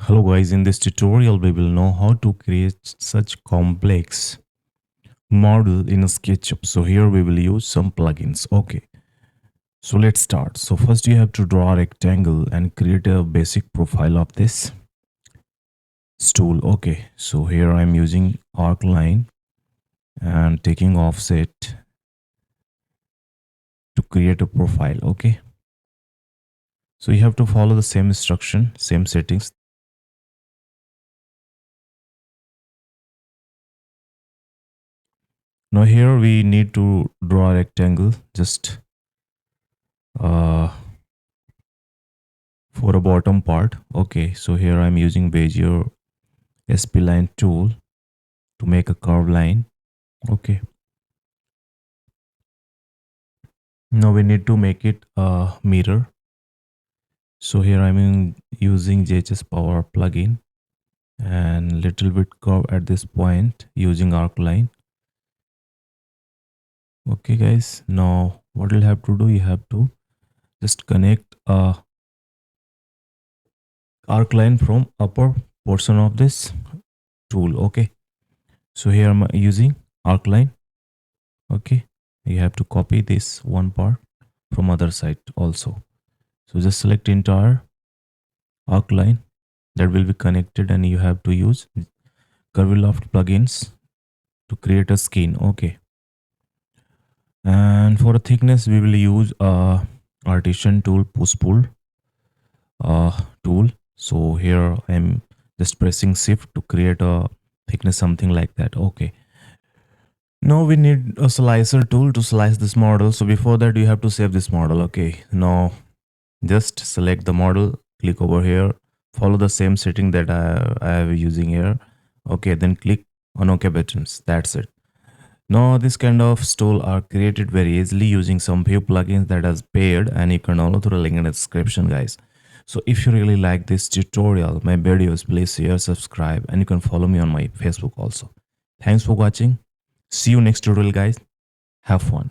Hello guys, in this tutorial we will know how to create such complex model in a SketchUp. So here we will use some plugins. Okay, so let's start. So first you have to draw a rectangle and create a basic profile of this tool. Okay, so here I'm using arc line and taking offset to create a profile. Okay, so you have to follow the same instruction, same settings. Now here we need to draw a rectangle just uh, for a bottom part. Okay, so here I'm using Bezier SP line tool to make a curved line. Okay, now we need to make it a mirror. So here using JHS Power plugin and little bit curve at this point using arc line. Okay guys, now what you'll have to do, you have to just connect a arc line from upper portion of this tool. Okay, so here I'm using arc line. Okay, you have to copy this one part from other side also. So just select entire arc line that will be connected, and you have to use curviloft plugins to create a skin. Okay, and for a thickness we will use a artisan tool, push pull tool. So here I'm just pressing shift to create a thickness, something like that. Okay, now we need a slicer tool to slice this model. So before that you have to save this model. Okay, now just select the model, click over here, follow the same setting that I am using here. Okay, then click on OK buttons. That's it. Now this kind of tool are created very easily using some few plugins that is paid, and you can download through the link in the description, guys. So if you really like this tutorial, my videos, please share, subscribe, and you can follow me on my Facebook also. Thanks for watching. See you next tutorial, guys. Have fun.